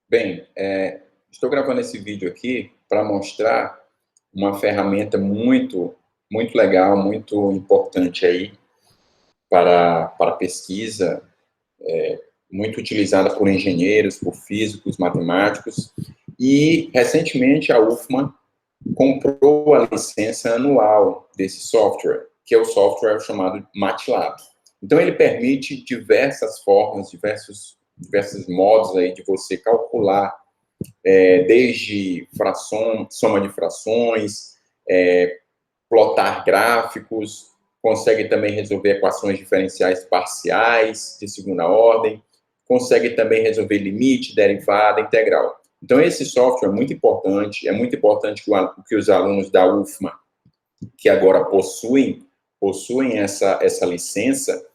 Bem, estou gravando esse vídeo aqui para mostrar uma ferramenta muito legal, muito importante aí para pesquisa, muito utilizada por engenheiros, por físicos, matemáticos, e recentemente a UFMA comprou a licença anual desse software, que é o software chamado MATLAB. Então ele permite diversas formas, diversos modos aí de você calcular desde soma de frações, plotar gráficos, consegue também resolver equações diferenciais parciais de segunda ordem, consegue também resolver limite, derivada, integral. Então, esse software é muito importante que os alunos da UFMA, que agora possuem essa licença,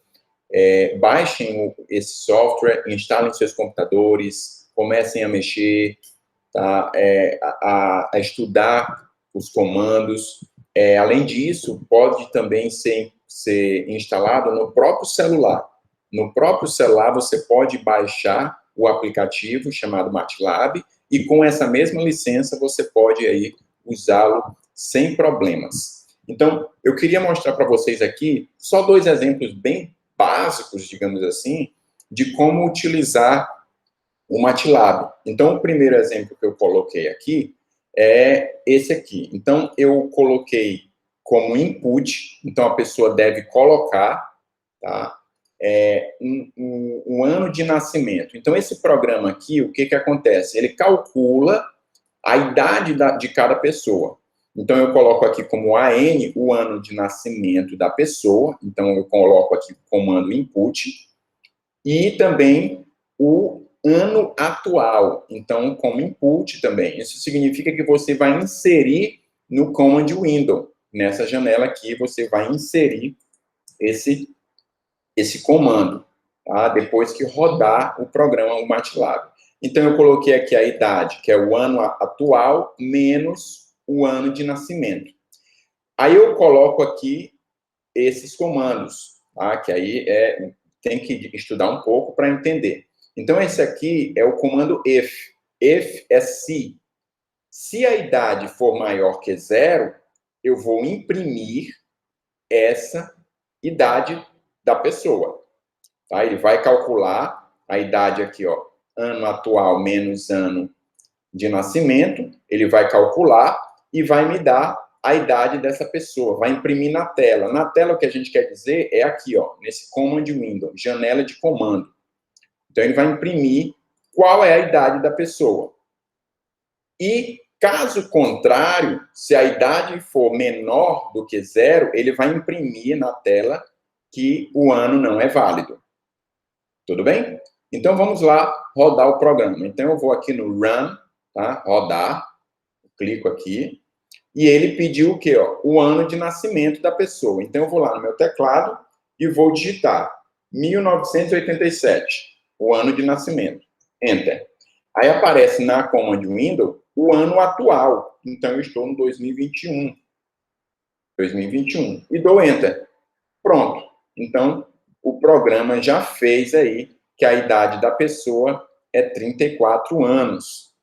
baixem esse software, instalem seus computadores, comecem a mexer, tá? A estudar os comandos. Além disso, pode também ser instalado no próprio celular. No próprio celular, você pode baixar o aplicativo chamado MATLAB e com essa mesma licença você pode aí usá-lo sem problemas. Então, eu queria mostrar para vocês aqui só dois exemplos bem básicos, digamos assim, de como utilizar o MATLAB. Então, o primeiro exemplo que eu coloquei aqui é esse aqui. Então, eu coloquei como input, então a pessoa deve colocar, tá, um ano de nascimento. Então, esse programa aqui, o que acontece? Ele calcula a idade de cada pessoa. Então, eu coloco aqui como AN o ano de nascimento da pessoa. Então, eu coloco aqui o comando input e também o ano atual. Então, como input também. Isso significa que você vai inserir no command window. Nessa janela aqui, você vai inserir esse comando, tá? Depois que rodar o programa, o MATLAB. Então, eu coloquei aqui a idade, que é o ano atual, menos o ano de nascimento. Aí eu coloco aqui esses comandos, tá? Que aí tem que estudar um pouco para entender. Então, esse aqui é o comando if. If é se. Se a idade for maior que 0, eu vou imprimir essa idade da pessoa. Tá? Ele vai calcular a idade aqui, ó, ano atual menos ano de nascimento, ele vai calcular e vai me dar a idade dessa pessoa, vai imprimir na tela. Na tela, o que a gente quer dizer é aqui, ó, nesse command window, janela de comando. Então, ele vai imprimir qual é a idade da pessoa. E, caso contrário, se a idade for menor do que 0, ele vai imprimir na tela que o ano não é válido. Tudo bem? Então, vamos lá rodar o programa. Então, eu vou aqui no Run, tá? Rodar, clico aqui, e ele pediu o quê? Ó? O ano de nascimento da pessoa. Então, eu vou lá no meu teclado e vou digitar 1987, o ano de nascimento. Enter. Aí aparece na command window o ano atual. Então, eu estou no 2021. 2021. E dou Enter. Pronto. Então, o programa já fez aí que a idade da pessoa é 34 anos.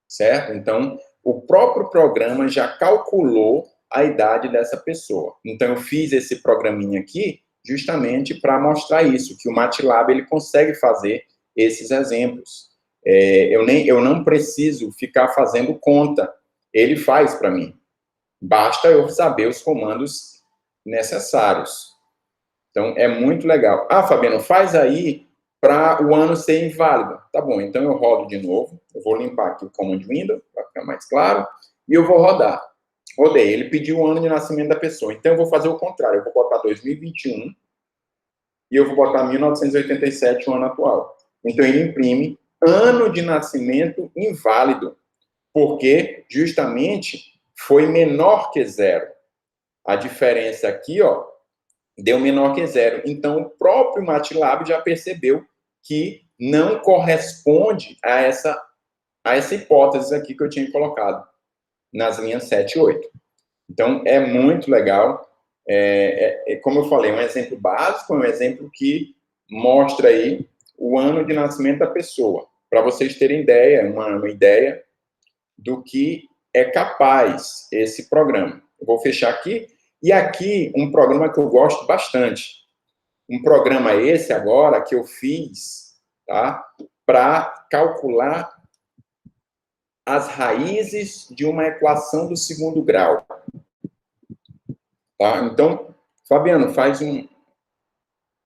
Certo? Então, o próprio programa já calculou a idade dessa pessoa. Então, eu fiz esse programinha aqui justamente para mostrar isso, que o MATLAB ele consegue fazer esses exemplos. Eu não preciso ficar fazendo conta, ele faz para mim. Basta eu saber os comandos necessários. Então, é muito legal. Ah, Fabiano, faz aí para o ano ser inválido. Tá bom, então eu rodo de novo. Eu vou limpar aqui o command window, para ficar mais claro. E eu vou rodar. Rodei. Ele pediu o ano de nascimento da pessoa. Então, eu vou fazer o contrário. Eu vou botar 2021 e eu vou botar 1987, o ano atual. Então, ele imprime ano de nascimento inválido, porque justamente foi menor que 0. A diferença aqui, ó, deu menor que 0. Então, o próprio MATLAB já percebeu que não corresponde a essa hipótese aqui que eu tinha colocado nas linhas 7 e 8. Então, é muito legal. Como eu falei, um exemplo básico, um exemplo que mostra aí o ano de nascimento da pessoa. para vocês terem ideia, uma ideia do que é capaz esse programa. Eu vou fechar aqui. E aqui, um programa que eu gosto bastante. Um programa esse agora que eu fiz, tá? Para calcular as raízes de uma equação do segundo grau. Tá? Então, Fabiano,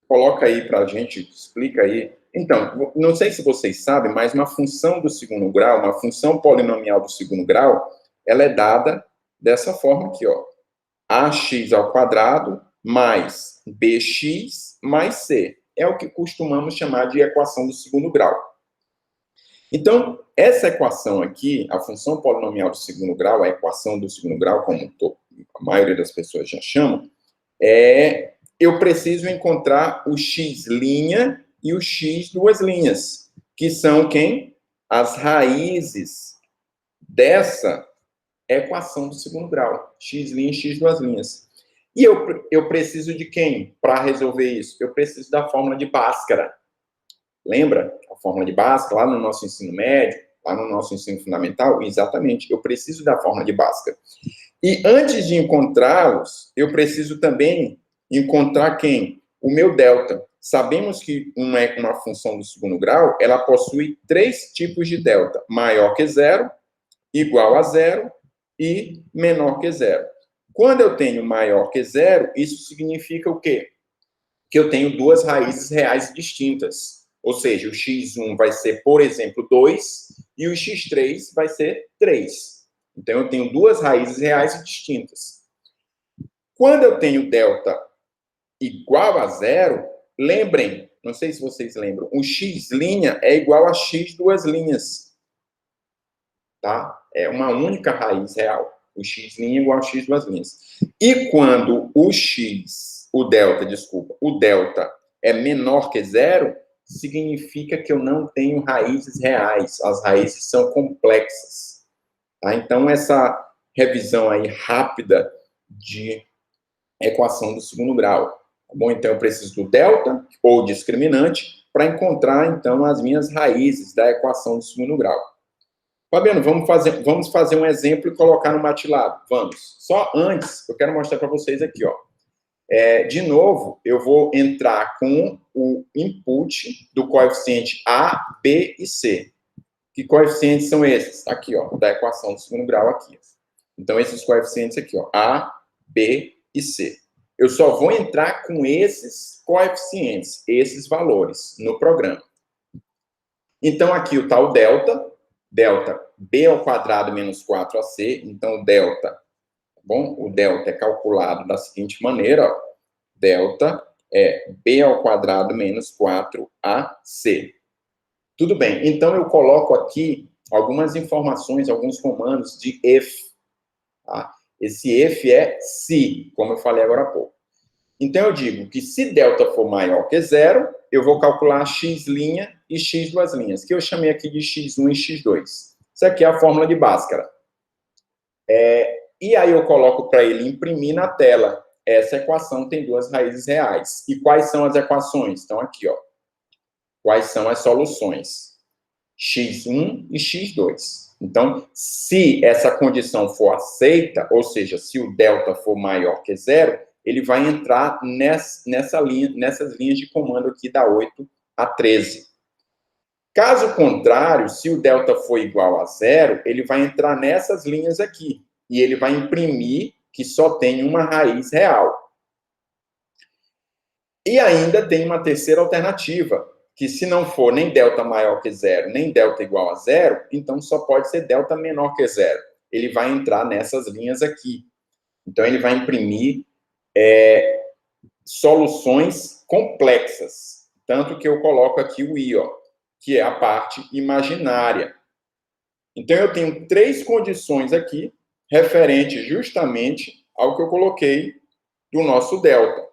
coloca aí para a gente, explica aí. Então, não sei se vocês sabem, mas uma função do segundo grau, uma função polinomial do segundo grau, ela é dada dessa forma aqui, ó. Ax ao quadrado mais bx mais c. É o que costumamos chamar de equação do segundo grau. Então, essa equação aqui, a função polinomial do segundo grau, a equação do segundo grau, como a maioria das pessoas já chamam, eu preciso encontrar o x' e o x duas linhas, que são quem? As raízes dessa equação do segundo grau, x' e x duas linhas. E eu preciso de quem para resolver isso? Eu preciso da fórmula de Bhaskara. Lembra a fórmula de Bhaskara, lá no nosso ensino médio, lá no nosso ensino fundamental? Exatamente, eu preciso da fórmula de Bhaskara. E antes de encontrá-los, eu preciso também encontrar quem? O meu delta. Sabemos que uma função do segundo grau, ela possui 3 tipos de delta. Maior que zero, igual a zero e menor que zero. Quando eu tenho maior que zero, isso significa o quê? Que eu tenho duas raízes reais distintas. Ou seja, o x1 vai ser, por exemplo, 2 e o x3 vai ser 3. Então, eu tenho duas raízes reais distintas. Quando eu tenho delta igual a zero, lembrem, não sei se vocês lembram, o x' é igual a x duas linhas. Tá? É uma única raiz real. O x' é igual a x duas linhas. E quando o delta é menor que zero, significa que eu não tenho raízes reais. As raízes são complexas. Tá? Então, essa revisão aí rápida de equação do segundo grau. Tá bom? Então, eu preciso do delta, ou discriminante, para encontrar, então, as minhas raízes da equação do segundo grau. Fabiano, vamos fazer um exemplo e colocar no MATLAB. Vamos. Só antes, eu quero mostrar para vocês aqui, ó. De novo, eu vou entrar com o input do coeficiente A, B e C. Que coeficientes são esses? Aqui, ó, da equação do segundo grau aqui. Então, esses coeficientes aqui, ó, A, B e C. Eu só vou entrar com esses coeficientes, esses valores, no programa. Então, aqui o tal delta b ao quadrado menos 4ac. Então, o delta é calculado da seguinte maneira, ó. Delta é b ao quadrado menos 4ac. Tudo bem, então eu coloco aqui algumas informações, alguns comandos de if. Tá? Esse if é se, como eu falei agora há pouco. Então eu digo que se delta for maior que zero, eu vou calcular x' e x duas linhas, que eu chamei aqui de x1 e x2. Isso aqui é a fórmula de Bhaskara. E aí eu coloco para ele imprimir na tela. Essa equação tem duas raízes reais. E quais são as equações? Estão aqui, ó. Quais são as soluções? x1 e x2. Então, se essa condição for aceita, ou seja, se o delta for maior que zero, ele vai entrar nessas linhas de comando aqui da 8 a 13. Caso contrário, se o delta for igual a zero, ele vai entrar nessas linhas aqui. E ele vai imprimir que só tem uma raiz real. E ainda tem uma terceira alternativa, que se não for nem delta maior que zero, nem delta igual a zero, então só pode ser delta menor que zero. Ele vai entrar nessas linhas aqui. Então, ele vai imprimir soluções complexas. Tanto que eu coloco aqui o i, ó, que é a parte imaginária. Então, eu tenho 3 condições aqui, referente justamente ao que eu coloquei do nosso delta,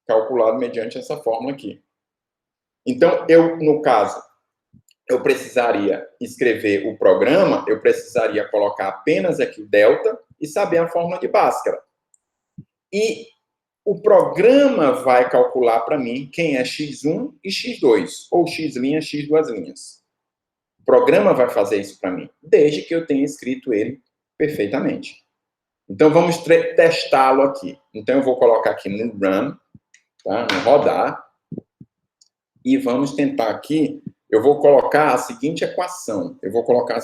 calculado mediante essa fórmula aqui. Então, no caso, eu precisaria escrever o programa, eu precisaria colocar apenas aqui o delta e saber a fórmula de Bhaskara. E o programa vai calcular para mim quem é x1 e x2, ou x', x duas linhas. programa vai fazer isso para mim, desde que eu tenha escrito ele perfeitamente. Então, vamos testá-lo aqui. Então, eu vou colocar aqui no run, tá? No rodar, e vamos tentar aqui, eu vou colocar a seguinte equação. Eu vou colocar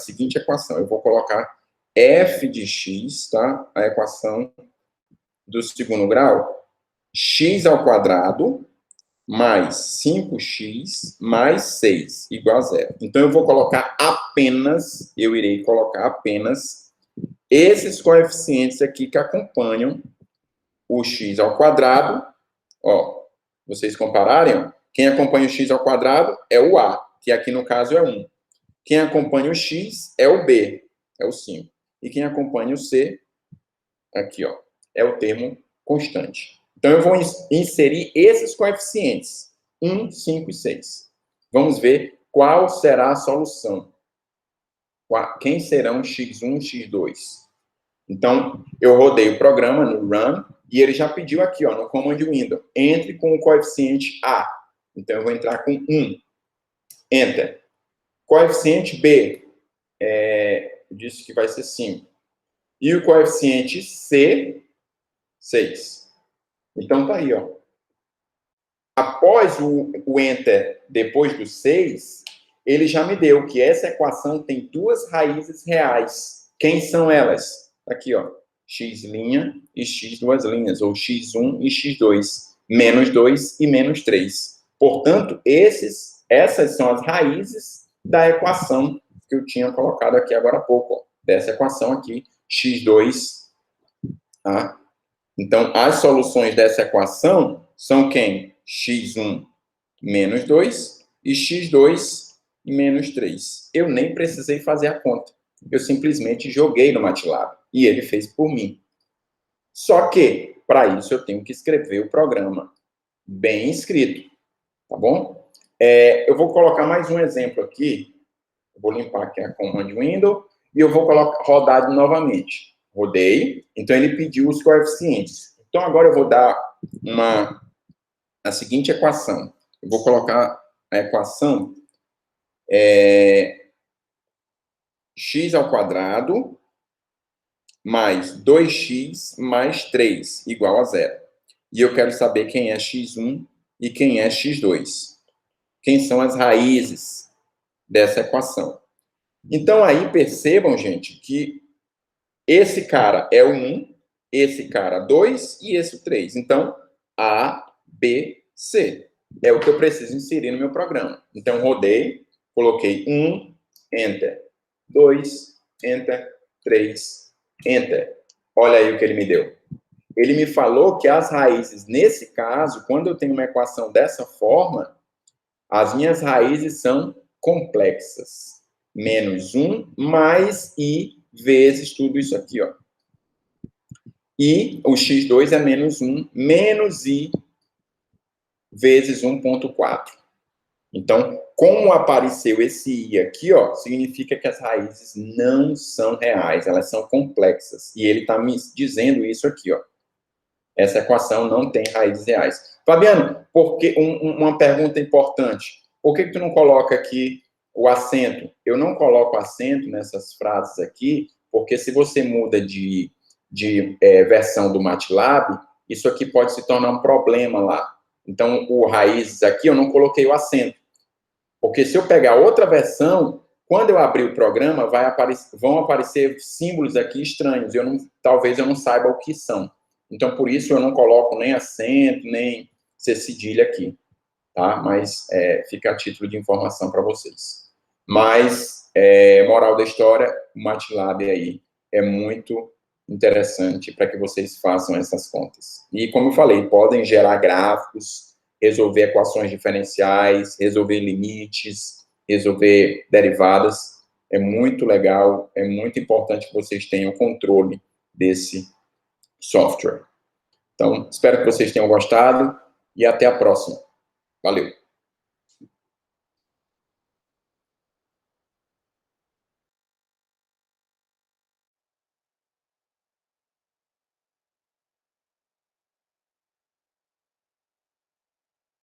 f de x, tá? A equação do segundo grau, x ao quadrado mais 5x mais 6 igual a 0. Então, eu vou colocar apenas, eu irei colocar apenas esses coeficientes aqui que acompanham o x ao quadrado. Ó, vocês compararem, ó, quem acompanha o x ao quadrado é o a, que aqui no caso é 1. Quem acompanha o x é o b, é o 5. E quem acompanha o c, aqui, ó, é o termo constante. Então, eu vou inserir esses coeficientes, 1, 5 e 6. Vamos ver qual será a solução. Quem serão x1 e x2? Então, eu rodei o programa no run, e ele já pediu aqui, ó, no command window, entre com o coeficiente A. Então, eu vou entrar com 1. Enter. Coeficiente B, disse que vai ser 5. E o coeficiente C, 6. Então, tá aí, ó. Após o enter, depois do 6, ele já me deu que essa equação tem duas raízes reais. Quem são elas? Aqui, ó. X' e x duas linhas, ou x1 e x2, menos 2 e menos 3. Portanto, essas são as raízes da equação que eu tinha colocado aqui agora há pouco, ó, dessa equação aqui, x2, tá? Então, as soluções dessa equação são quem? x1 menos 2 e x2 menos 3. Eu nem precisei fazer a conta. Eu simplesmente joguei no MATLAB e ele fez por mim. Só que, para isso, eu tenho que escrever o programa bem escrito, tá bom? Eu vou colocar mais um exemplo aqui. Eu vou limpar aqui a command window e eu vou rodar novamente. Rodei, então ele pediu os coeficientes. Então, agora eu vou dar a seguinte equação. Eu vou colocar a equação x ao quadrado mais 2x mais 3 igual a 0. E eu quero saber quem é x1 e quem é x2. Quem são as raízes dessa equação. Então, aí percebam, gente, que esse cara é o 1, esse cara 2 e esse o 3. Então, A, B, C. É o que eu preciso inserir no meu programa. Então, rodei, coloquei 1, Enter. 2, Enter. 3, Enter. Olha aí o que ele me deu. Ele me falou que as raízes, nesse caso, quando eu tenho uma equação dessa forma, as minhas raízes são complexas. Menos 1 mais i vezes tudo isso aqui, ó. E o x2 é menos 1 menos i vezes 1,4. Então, como apareceu esse i aqui, ó, significa que as raízes não são reais, elas são complexas. E ele está me dizendo isso aqui, ó. Essa equação não tem raízes reais. Fabiano, uma pergunta importante. Por que tu não coloca aqui o acento? Eu não coloco acento nessas frases aqui, porque se você muda de versão do MATLAB, isso aqui pode se tornar um problema lá. Então, o raízes aqui, eu não coloquei o acento. Porque se eu pegar outra versão, quando eu abrir o programa, vão aparecer símbolos aqui estranhos. Talvez eu não saiba o que são. Então, por isso, eu não coloco nem acento, nem C cedilha aqui, tá? Mas fica a título de informação para vocês. Mas, moral da história, o MATLAB aí é muito interessante para que vocês façam essas contas. E, como eu falei, podem gerar gráficos, resolver equações diferenciais, resolver limites, resolver derivadas. É muito legal, é muito importante que vocês tenham controle desse software. Então, espero que vocês tenham gostado e até a próxima. Valeu!